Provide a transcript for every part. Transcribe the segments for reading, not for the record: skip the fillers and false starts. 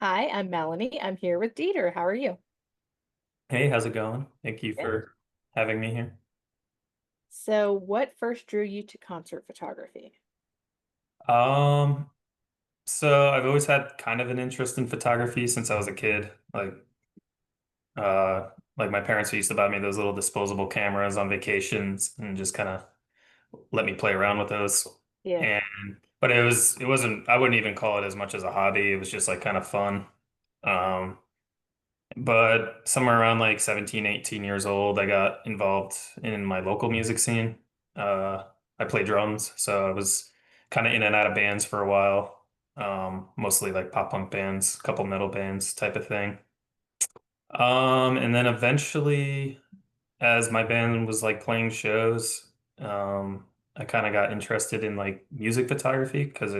Hi, I'm Melanie. I'm here with Dieter. How are you? Hey, how's it going? Thank you Good. for having me here. So, what first drew you to concert photography? Um, so I've always had kind of an interest in photography since I was a kid. Like my parents used to buy me those little disposable cameras on vacations and just kind of let me play around with those. Yeah. And but it wasn't I wouldn't even call it as much as a hobby. It was just like kind of fun. Um, but somewhere around like 17, 18 years old, I got involved in my local music scene. I play drums, so I was kind of in and out of bands for a while. Mostly like pop punk bands, couple metal bands type of thing. And then eventually, as my band was like playing shows, I kind of got interested in like music photography because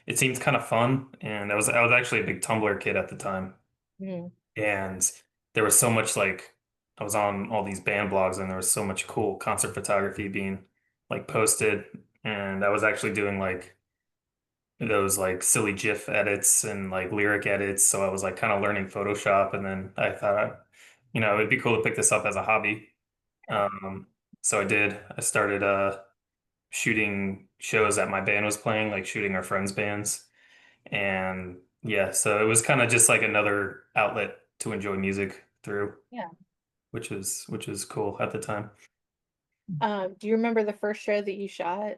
it seemed kind of fun, and I was actually a big Tumblr kid at the time. Mhm. And there was so much like I was on all these band blogs and there was so much cool concert photography being like posted. And I was actually doing like those like silly GIF edits and like lyric edits. So I was like kind of learning Photoshop. And then I thought, it'd be cool to pick this up as a hobby. Yeah. Um, so I did. I started shooting shows that my band was playing, like shooting our friends' bands. And yeah, so it was kind of just like another outlet to enjoy music through, Yeah. which was cool at the time. Do you remember the first show that you shot?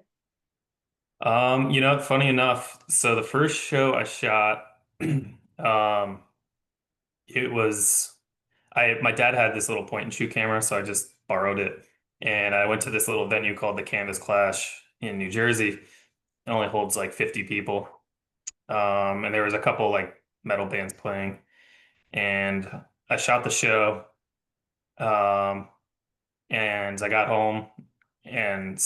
Funny enough, so the first show I shot, it was my dad had this little point and shoot camera, so I just borrowed it. And I went to this little venue called the Canvas Clash in New Jersey. It only holds like 50 people. And there was a couple like metal bands playing. And I shot the show. Um, and I got home and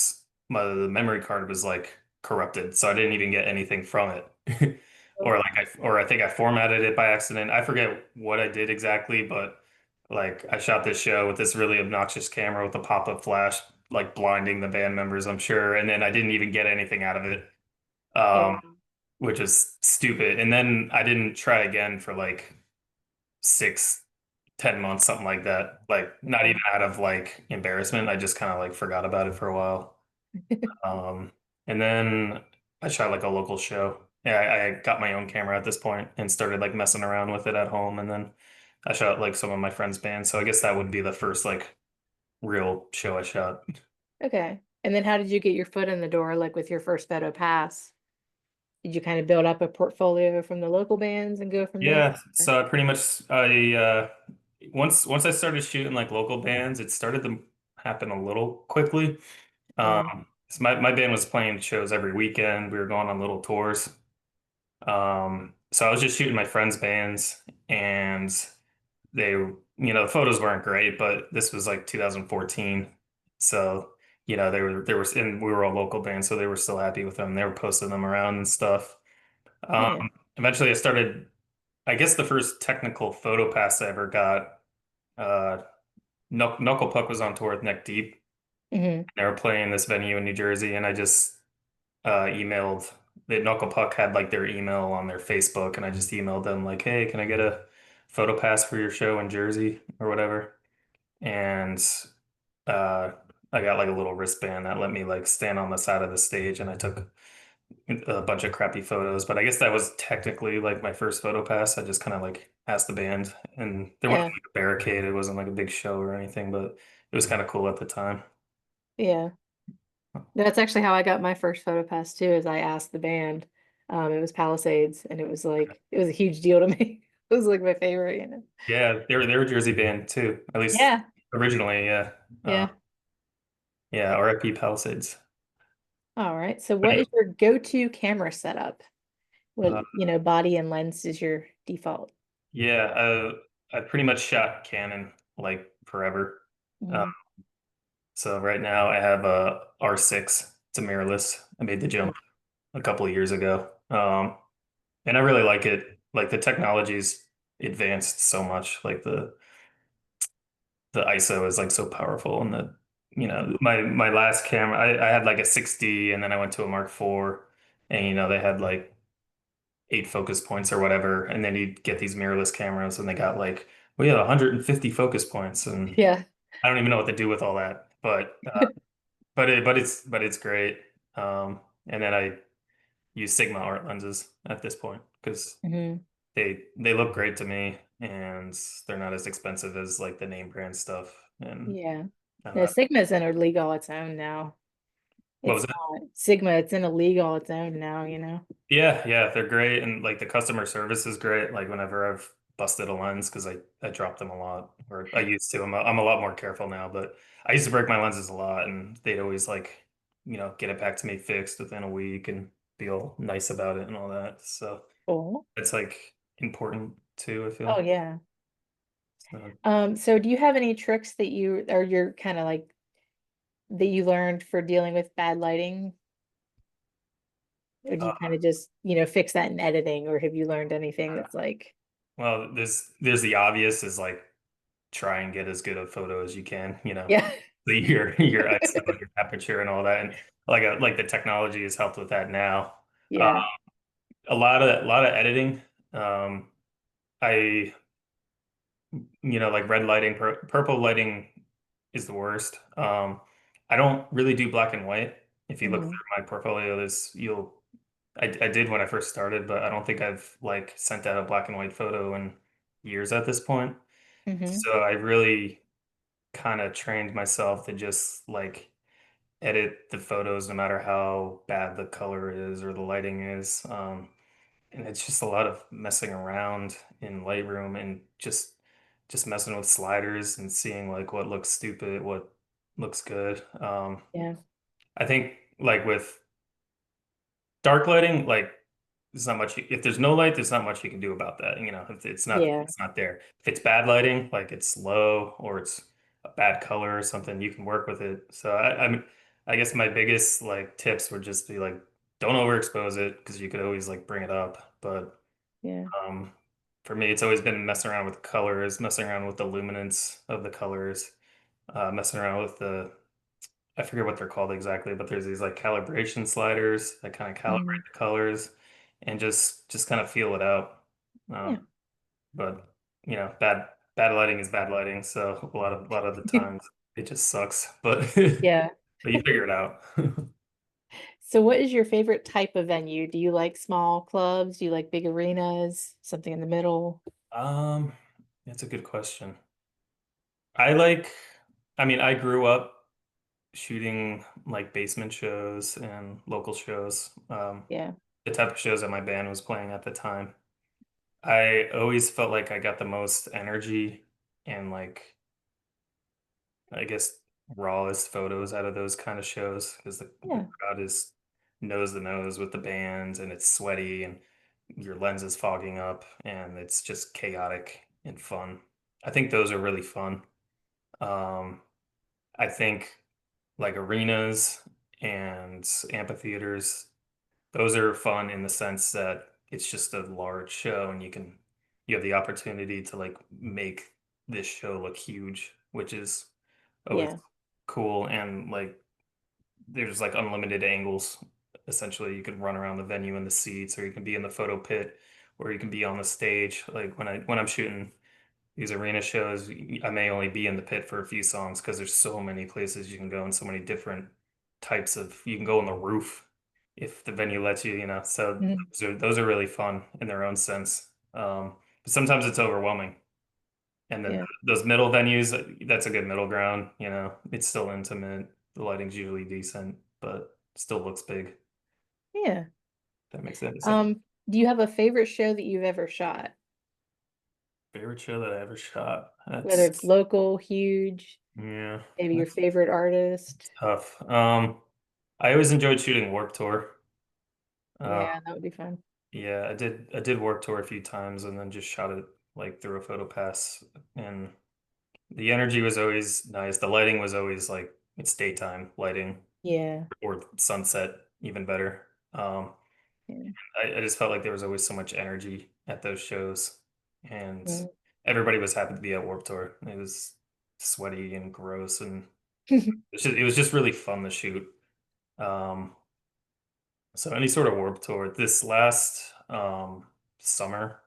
the memory card was like corrupted, so I didn't even get anything from it. Oh, Or I think I formatted it by accident. I forget what I did exactly, but like I shot this show with this really obnoxious camera with a pop-up flash, like blinding the band members, I'm sure, and then I didn't even get anything out of it. oh, Um, wow. which is stupid. And then I didn't try again for like 6, 10 months, something like that. Like not Yeah. even out of like embarrassment. I just kind of like forgot about it for a while. Um, and then I shot like a local show. Yeah, I got my own camera at this point and started like messing around with it at home. And then I shot like some of my friends' bands. So I guess that would be the first like real show I shot. Okay. And then how did you get your foot in the door, like with your first photo pass? Did you kind of build up a portfolio from the local bands and go from there? Yeah, so I pretty much I once I started shooting like local bands, it started to happen a little quickly. Mm. So my band was playing shows every weekend. We were going on little tours. So I was just shooting my friends' bands, and the photos weren't great, but this was like 2014. So, they were, and we were a local band, so they were still happy with them. They were posting them around and stuff. Yeah. Eventually I started, I guess the first technical photo pass I ever got, uh, Knuckle Puck was on tour with Neck Deep. Hmm. They were playing this venue in New Jersey, and I just emailed the Knuckle Puck had like their email on their Facebook, and I just emailed them like, "Hey, can I get a photo pass for your show in Jersey or whatever?" And uh, I got like a little wristband that let me like stand on the side of the stage, and I took a bunch of crappy photos. But I guess that was technically like my first photo pass. I just kind of like asked the band, and there wasn't Yeah. like a barricade. It wasn't like a big show or anything, but it was kind of cool at the time. Yeah. That's actually how I got my first photo pass too, is I asked the band. It was Palisades, and it was a huge deal to me. It was like my favorite. Yeah, they were a Jersey band too, at least Yeah, originally. Yeah, uh, yeah. yeah. RIP Palisades. All right. So But what is your go-to camera setup? What, uh, body and lens is your default? yeah, I pretty much shot Canon like forever. Uh, Mm. so right now I have a R6. It's a mirrorless. I made the Oh, jump a couple of years ago, and I really like it. Like the technology's advanced so much. Like the ISO is like so powerful, and my last camera, I had like a 60, and then I went to a Mark IV, and they had like 8 focus points or whatever, and then you'd get these mirrorless cameras, and they got like we have 150 focus points, and Yeah. I don't even know what to do with all that. But it's great. And then I use Sigma art lenses at this point because Hmm. they look great to me, and they're not as expensive as like the name brand stuff. And Yeah. I'm No, not. Sigma's in a league all its own now. What was It's it? not Sigma, it's in a league all its own now, you know? Yeah, yeah, they're great, and like the customer service is great. Like whenever I've busted a lens, because I drop them a lot, or I used to. I'm a lot more careful now, but I used to break my lenses a lot, and they'd always like get it back to me fixed within a week and be all nice about it and all that. So Cool. it's like important too, I Oh feel. yeah. So So do you have any tricks that you or you're kind of like that you learned for dealing with bad lighting? Or do you kind of just, fix that in editing, or have you learned anything that's like, well, there's the obvious is like try and get as good a photo as you can. yeah. Your ISO, your aperture, and all that, and like the technology has helped with that now. Uh, Yeah. a lot of editing. Um, I like red lighting, purple lighting is the worst. I don't really do black and white. If you look Hmm. through my portfolio, I did when I first started, but I don't think I've like sent out a black and white photo in years at this point. Hmm. So I really kind of trained myself to just like edit the photos no matter how bad the color is or the lighting is. And it's just a lot of messing around in Lightroom and just messing with sliders and seeing like what looks stupid, what looks good. Yeah. I think like with dark lighting, like there's not much if there's no light, there's not much you can do about that. If Yeah. it's not there. If it's bad lighting, like it's low or it's a bad color or something, you can work with it. So I guess my biggest like tips would just be like don't overexpose it because you could always like bring it up. But Yeah. um for me it's always been messing around with colors, messing around with the luminance of the colors, messing around with the I forget what they're called exactly, but there's these like calibration sliders that kind of Hmm. calibrate the colors and just kind of feel it out. Yeah. Um, but bad lighting is bad lighting, so a lot of the times it just sucks. But Yeah. but you figure it out. So what is your favorite type of venue? Do you like small clubs? Do you like big arenas? Something in the middle? Um, that's a good question. I like, I mean, I grew up shooting like basement shows and local shows. Yeah. The type of shows that my band was playing at the time. I always felt like I got the most energy and like I guess rawest photos out of those kind of shows because the Yeah. crowd is nose to nose with the bands and it's sweaty and your lens is fogging up and it's just chaotic and fun. I think those are really fun. Um, I think like arenas and amphitheaters, those are fun in the sense that it's just a large show and you have the opportunity to like make this show look huge, which is always Yeah. cool. And like there's like unlimited angles. Essentially, you can run around the venue in the seats, or you can be in the photo pit, or you can be on the stage. Like when I'm shooting these arena shows, I may only be in the pit for a few songs because there's so many places you can go and so many different types of you can go on the roof if the venue lets you. So Mhm. those are really fun in their own sense. But sometimes it's overwhelming. And then Yeah. those middle venues, that's a good middle ground. It's still intimate. The lighting's usually decent, but still looks big. Yeah. That makes any sense. Um, do you have a favorite show that you've ever shot? Favorite show that I ever shot. Whether it's That's local, huge, yeah, maybe your that's favorite artist? tough. I always enjoyed shooting Warped Tour. Uh, Yeah, that would be fun. yeah, I did Warped Tour a few times and then just shot it like through a photo pass. And the energy was always nice. The lighting was always like it's daytime lighting Yeah. or sunset, even better. Yeah. I just felt like there was always so much energy at those shows, and Mm. everybody was happy to be at Warped Tour. It was sweaty and gross, and it was just really fun to shoot. Um, so any sort of Warped Tour. This last summer.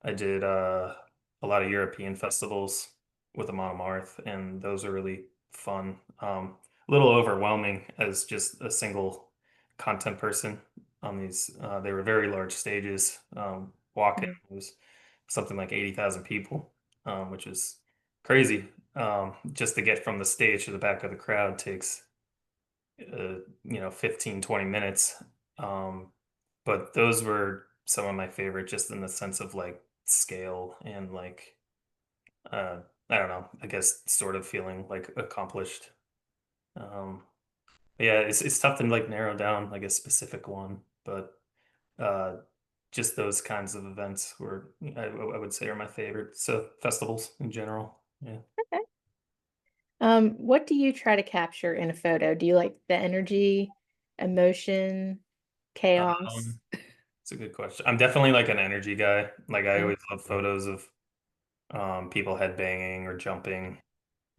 I did a lot of European festivals with the Monomarth, and those are really fun. A little overwhelming as just a single content person on these. They were very large stages. Walking Mm. was something like 80,000 people, which is crazy. Just to get from the stage to the back of the crowd takes, you know, 15, 20 minutes. Um, but those were some of my favorite, just in the sense of like scale and like, uh, I don't know, I guess sort of feeling like accomplished. Um, yeah, it's tough to like narrow down like a specific one, but uh, just those kinds of events were, I would say, are my favorite. So festivals in general, yeah. Okay. What do you try to capture in a photo? Do you like the energy, emotion, chaos? Um, it's a good question. I'm definitely like an energy guy. Like I Yeah, always love photos of people headbanging or jumping.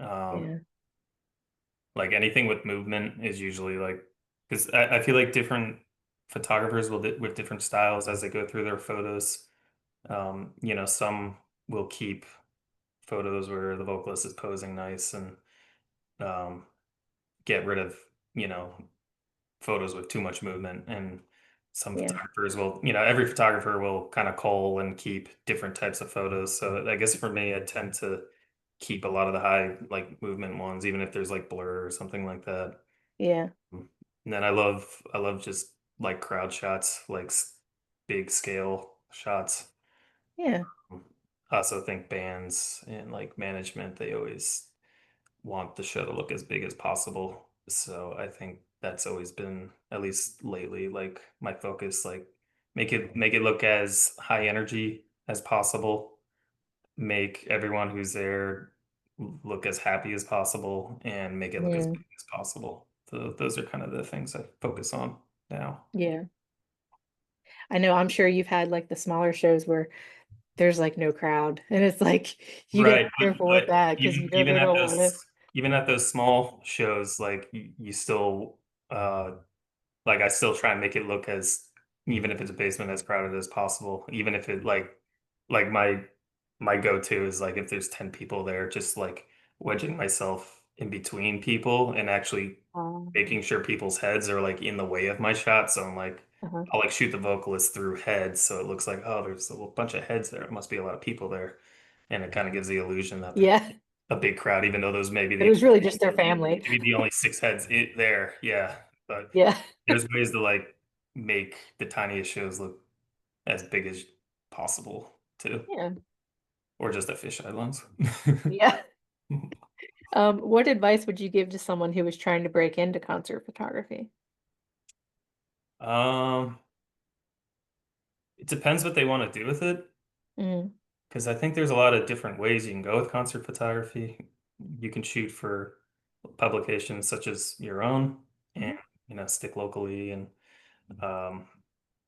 Um, yeah, like anything with movement is usually like, because I feel like different photographers will with different styles as they go through their photos. You know, some will keep photos where the vocalist is posing nice and um, get rid of, you know, photos with too much movement. And some yeah, photographers will, you know, every photographer will kind of cull and keep different types of photos. So I guess for me, I tend to keep a lot of the high like movement ones, even if there's like blur or something like that. yeah, And then I love just like crowd shots, like big scale shots. yeah, I also think bands and like management, they always want the show to look as big as possible. So I think that's always been, at least lately, like my focus, like make it look as high energy as possible, make everyone who's there look as happy as possible, and make it look as mm, big as possible. So those are kind of the things I focus on now. yeah. I know, I'm sure you've had like the smaller shows where there's like no crowd, and it's like you gotta Right, be careful with but that because you know even they at don't want to. those small shows, like you still like I still try and make it look as, even if it's a basement, as crowded as possible. Even if it like my go-to is like if there's 10 people there, just like wedging myself in between people and actually making sure people's heads are like in the way of my shot. So I'm like, Uh-huh. I'll like shoot the vocalist through heads, so it looks like, oh, there's a bunch of heads there. It must be a lot of people there, and it kind of gives the illusion that there's Yeah, a big crowd, even though those may be but it the was really just their family. maybe the only six heads there. Yeah, but Yeah, there's ways to like make the tiniest shows look as big as possible too, yeah, or just the fisheye lens. yeah. What advice would you give to someone who was trying to break into concert photography? um, it depends what they want to do with it, Mm, because I think there's a lot of different ways you can go with concert photography. You can shoot for publications such as your own, and mhm, you know, stick locally and um,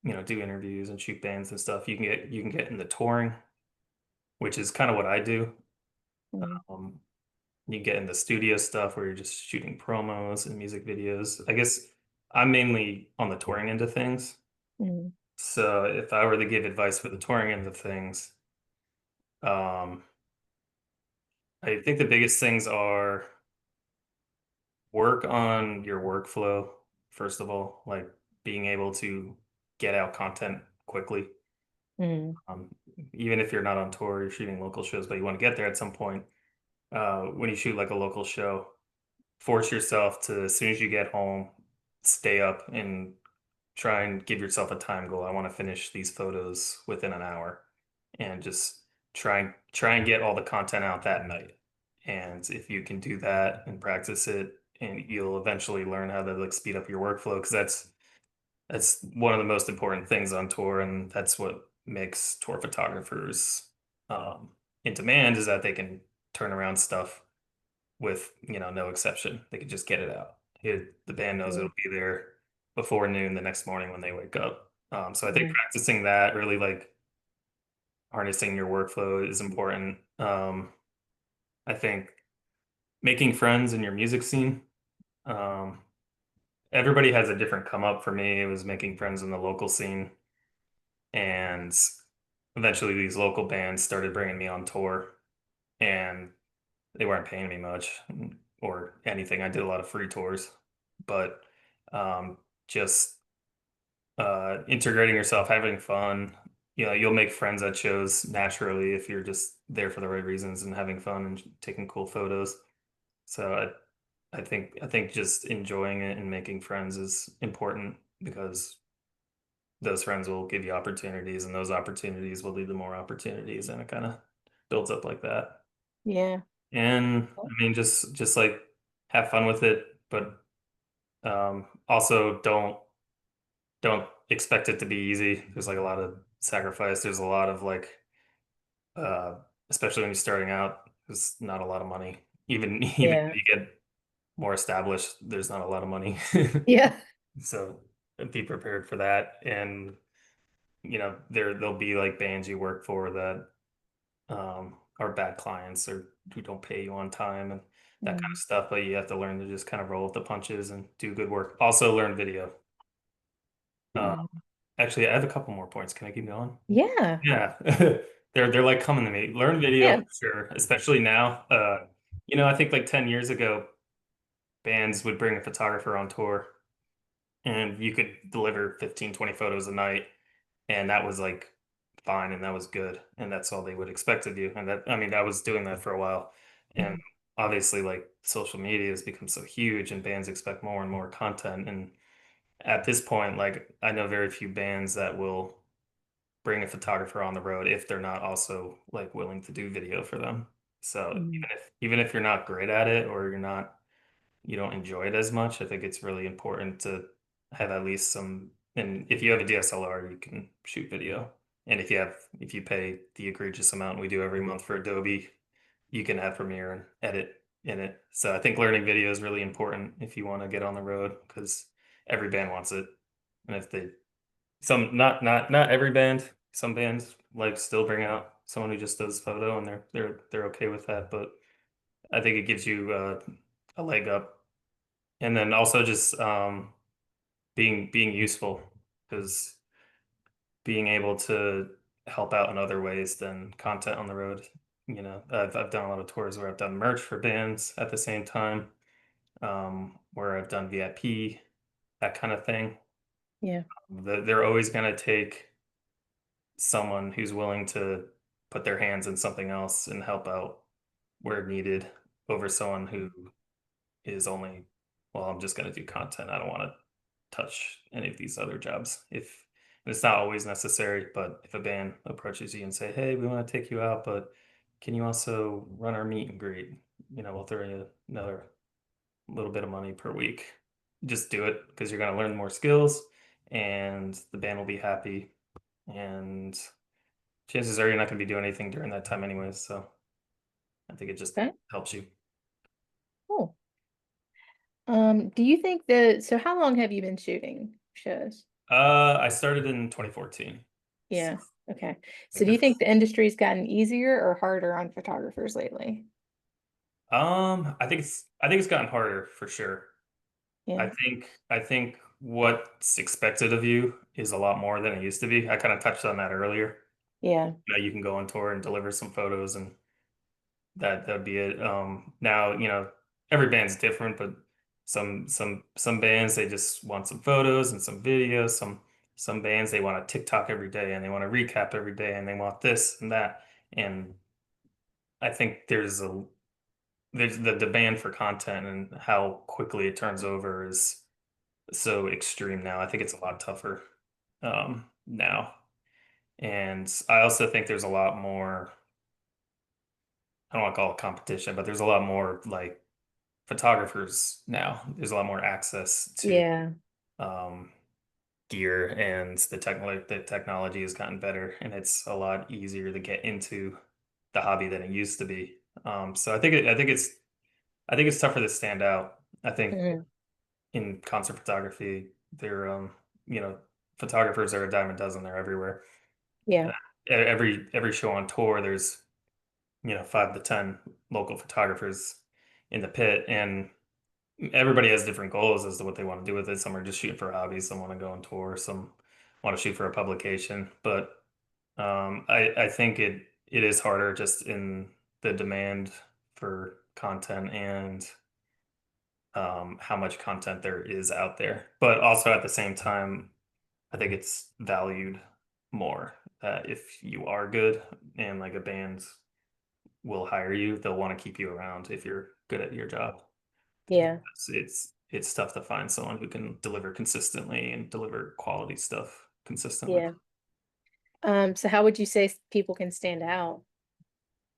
you know, do interviews and shoot bands and stuff. You can get into touring, which is kind of what I do. mm, Um, you get into studio stuff where you're just shooting promos and music videos. I guess I'm mainly on the touring end of things. mm, So if I were to give advice for the touring end of things, um, I think the biggest things are work on your workflow, first of all, like being able to get out content quickly. mm, Um, Even if you're not on tour, you're shooting local shows, but you want to get there at some point. When you shoot like a local show, force yourself to, as soon as you get home, stay up and try and give yourself a time goal. I want to finish these photos within an hour, and just try and get all the content out that night. And if you can do that and practice it, and you'll eventually learn how to like speed up your workflow, because that's one of the most important things on tour, and that's what makes tour photographers um, in demand, is that they can turn around stuff with, you know, no exception. They can just get it out. The band knows yeah, it'll be there before noon the next morning when they wake up. So I think mm, practicing that, really like harnessing your workflow, is important. I think making friends in your music scene. Um, Everybody has a different come up. For me, it was making friends in the local scene And eventually these local bands started bringing me on tour, and they weren't paying me much or anything. I did a lot of free tours, but just integrating yourself, having fun. You know, you'll make friends at shows naturally if you're just there for the right reasons and having fun and taking cool photos. So I think just enjoying it and making friends is important because those friends will give you opportunities, and those opportunities will lead to more opportunities, and it kind of builds up like that. Yeah. And I mean, just like have fun with it, but also don't expect it to be easy. There's like a lot of sacrifice. There's a lot of like, uh, especially when you're starting out, there's not a lot of money. Even Yeah. when you get more established, there's not a lot of money. Yeah. So be prepared for that. And there'll be like bands you work for that are bad clients or who don't pay you on time and that kind of Mm. stuff. But you have to learn to just kind of roll with the punches and do good work. Also learn video. Uh, Mm. Actually, I have a couple more points. Can I keep going? Yeah. Yeah. They're like coming to me. Learn video Yeah. for sure, especially now. I think like 10 years ago, bands would bring a photographer on tour and you could deliver 15, 20 photos a night, and that was like fine and that was good. And that's all they would expect of you. And that, I mean, I was doing that for a while. And Mm. obviously, like social media has become so huge and bands expect more and more content. And at this point, like I know very few bands that will bring a photographer on the road if they're not also like willing to do video for them. So Mm. even if you're not great at it or you don't enjoy it as much, I think it's really important to have at least some. And if you have a DSLR, you can shoot video. And if you pay the egregious amount we do every month for Adobe, you can have Premiere and edit in it. So I think learning video is really important if you want to get on the road because every band wants it. And if they some not every band. Some bands like still bring out someone who just does photo, and they're okay with that. But I think it gives you a leg up, and then also just being useful because being able to help out in other ways than content on the road. I've done a lot of tours where I've done merch for bands at the same time, where I've done VIP, that kind of thing. Yeah. They're always going to take someone who's willing to put their hands in something else and help out where needed over someone who is only, well, I'm just going to do content. I don't want to touch any of these other jobs. If and it's not always necessary, but if a band approaches you and say, "Hey, we want to take you out, but can you also run our meet and greet?" We'll throw you another little bit of money per week. Just do it because you're going to learn more skills, and the band will be happy. And chances are you're not going to be doing anything during that time anyways. So I think it just Okay. helps you. Cool. Do you think so how long have you been shooting shows? I started in 2014. So Yeah. Okay. So like do you think this, the industry's gotten easier or harder on photographers lately? I think it's gotten harder for sure. Yeah. I think what's expected of you is a lot more than it used to be. I kind of touched on that earlier. Yeah. You can go on tour and deliver some photos and that'd be it. Now, every band's different, but some bands they just want some photos and some videos. Some bands they want a TikTok every day and they want a recap every day and they want this and that. And I think there's the demand for content and how quickly it turns over is so extreme now. I think it's a lot tougher now. And I also think there's a lot more, I don't want to call it competition, but there's a lot more like photographers now. There's a lot more access to Yeah. um, gear, and the technology has gotten better, and it's a lot easier to get into the hobby than it used to be. So I think it's tougher to stand out. I think Mhm. in concert photography, there you know photographers are a dime a dozen. They're everywhere. Uh, Yeah. every show on tour, there's 5 to 10 local photographers in the pit, and everybody has different goals as to what they want to do with it. Some are just shooting for hobbies. Some want to go on tour. Some want to shoot for a publication. But I think it is harder just in the demand for content and how much content there is out there. But also at the same time, I think it's valued more that if you are good and like a band will hire you, they'll want to keep you around if you're good at your job. Yeah, It's tough to find someone who can deliver consistently and deliver quality stuff consistently. yeah. So how would you say people can stand out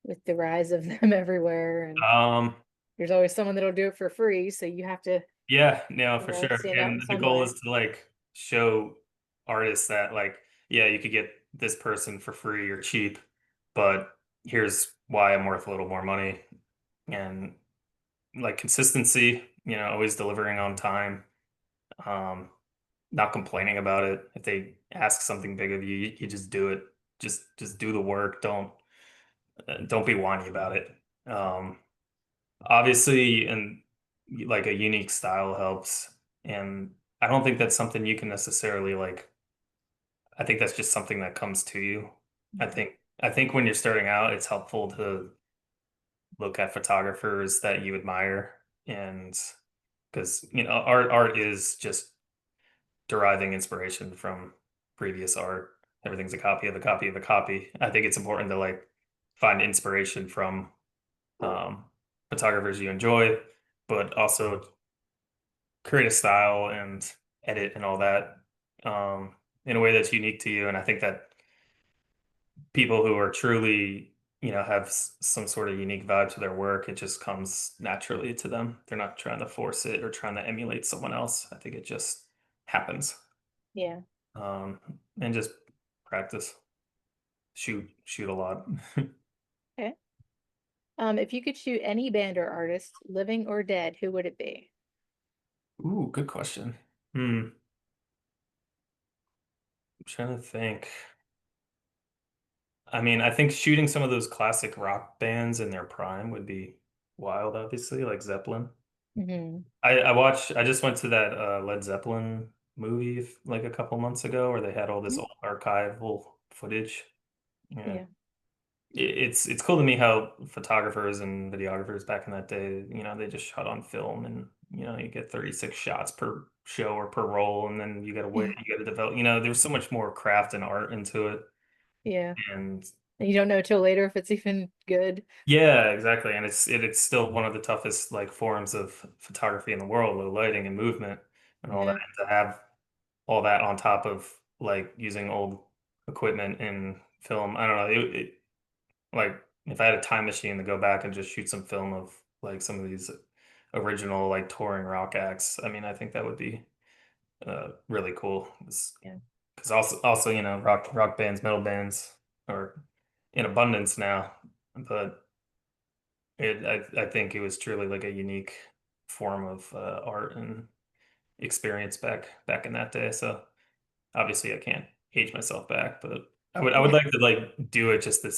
with the rise of them everywhere? And Um, there's always someone that'll do it for free, so you have to, yeah, no, for sure. stand out And in the some goal way. is to like show artists that like, yeah, you could get this person for free or cheap, but here's why I'm worth a little more money. And like consistency, always delivering on time, um, not complaining about it. If they ask something big of you, you just do it. Just do the work. Don't be whiny about it. Um, Obviously, and like a unique style helps. And I don't think that's something you can necessarily like. I think that's just something that comes to you. Mhm. I think when you're starting out, it's helpful to look at photographers that you admire, and because art is just deriving inspiration from previous art. Everything's a copy of a copy of a copy. I think it's important to like find inspiration from um, photographers you enjoy, but also create a style and edit and all that in a way that's unique to you. And I think that people who are truly, have some sort of unique vibe to their work, it just comes naturally to them. They're not trying to force it or trying to emulate someone else. I think it just happens. Yeah. um, and just practice. Shoot a lot. Okay. If you could shoot any band or artist, living or dead, who would it be? Ooh, good question. I'm trying to think. I mean, I think shooting some of those classic rock bands in their prime would be wild, obviously, like Zeppelin. Hmm. I just went to that Led Zeppelin movie like a couple months ago where they had all this old archival footage. And Yeah. it's cool to me how photographers and videographers back in that day, they just shot on film and you get 36 shots per show or per roll, and then you got to wait, you got to develop, there's so much more craft and art into it. Yeah. And And you don't know till later if it's even good. yeah, exactly. And it's still one of the toughest like forms of photography in the world, low lighting and movement and all that. Yeah. And to have all that on top of like using old equipment in film, I don't know. Like if I had a time machine to go back and just shoot some film of like some of these original like touring rock acts, I mean, I think that would be really cool. Yeah. Because also rock bands, metal bands are in abundance now, but I think it was truly like a unique form of art and experience back in that day. So obviously I can't age myself back, but I would Yeah. like to like do it just to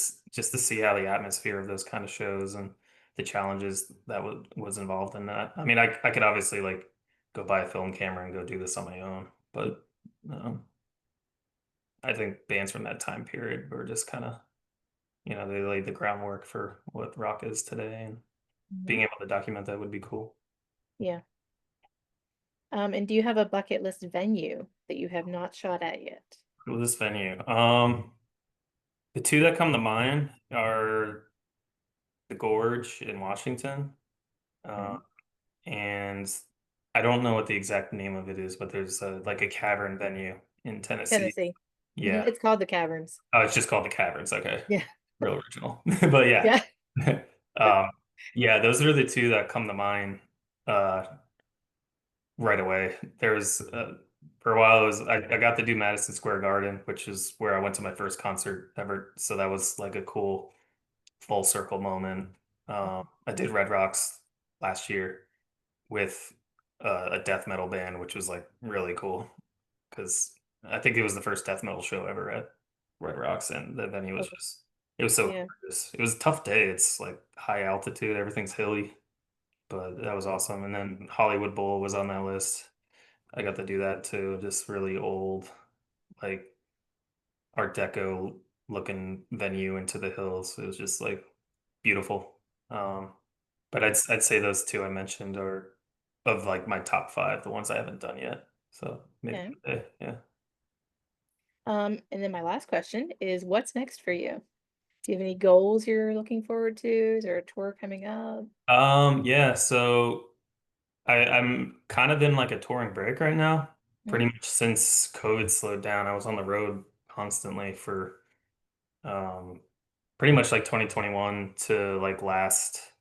see how the atmosphere of those kind of shows and the challenges that was involved in that. I mean, I could obviously like go buy a film camera and go do this on my own, but um, I think bands from that time period were just kind of they laid the groundwork for what rock is today, and being Mhm. able to document that would be cool. Yeah. And do you have a bucket list venue that you have not shot at yet? Cool, this venue. The two that come to mind are the Gorge in Washington. Uh, Okay. and I don't know what the exact name of it is, but there's like a cavern venue in Tennessee. Tennessee. Yeah. It's called the Caverns. Oh, it's just called the Caverns. Okay. Yeah. Real original. But yeah. Yeah. Um, yeah, those are the two that come to mind uh, right away. There's for a while I got to do Madison Square Garden, which is where I went to my first concert ever. So that was like a cool full circle moment. I did Red Rocks last year with a death metal band, which was like really cool because I think it was the first death metal show ever at Red Rocks, and the venue was Okay. just it was so Yeah. gorgeous. It was a tough day. It's like high altitude, everything's hilly, but that was awesome. And then Hollywood Bowl was on that list. I got to do that too. Just really old, like Art Deco looking venue into the hills. It was just like beautiful. Um, but I'd say those two I mentioned are of like my top five, the ones I haven't done yet. So maybe Okay. one day, yeah. And then my last question is what's next for you? Do you have any goals you're looking forward to? Is there a tour coming up? Yeah, so I'm kind of in like a touring break right now. Pretty Mm, much since COVID slowed down, I was on the road constantly for um pretty much like 2021 to like last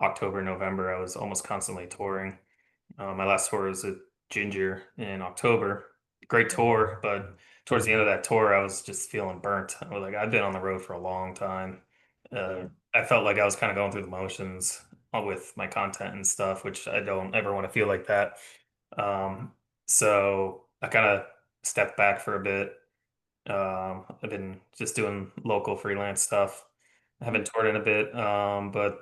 October, November. I was almost constantly touring. My last tour was at Ginger in October. Great mm, tour, but towards the end of that tour, I was just feeling burnt. I was like, I've been on the road for a long time. yeah. I felt like I was kind of going through the motions with my content and stuff, which I don't ever want to feel like that. Um, so I kind of stepped back for a bit. I've been just doing local freelance stuff. I Mm, haven't toured in a bit, but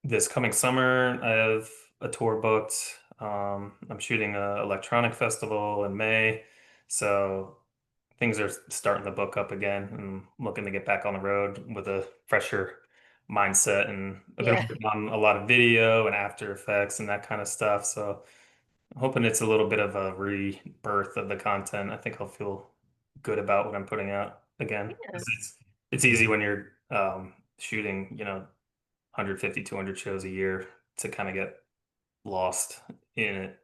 this coming summer, I have a tour booked. I'm shooting a electronic festival in May, so things are starting to book up again, and I'm looking to get back on the road with a fresher mindset. And I've been yeah. working on a lot of video and After Effects and that kind of stuff. So I'm hoping it's a little bit of a rebirth of the content. I think I'll feel good about what I'm putting out again. Yeah. 'Cause it's easy when you're shooting, 150, 200 shows a year to kind of get lost in it,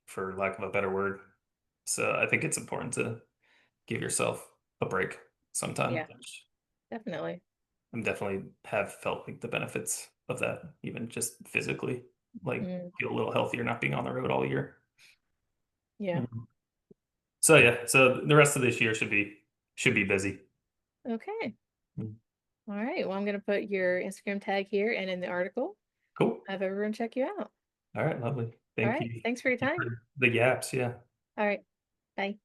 for lack of a better word. So I think it's important to give yourself a break sometime, Yeah. which Definitely. I'm definitely have felt like the benefits of that, even just physically, like Mm, feel a little healthier not being on the road all year. yeah. Mhm. So yeah, so the rest of this year should be busy. Okay. Mm. All right. Well, I'm going to put your Instagram tag here and in the article. Cool. Have everyone check you out. All right, lovely. All Thank right. you. Thanks for your Thank you time. for the gaps. Yeah. All right. Bye.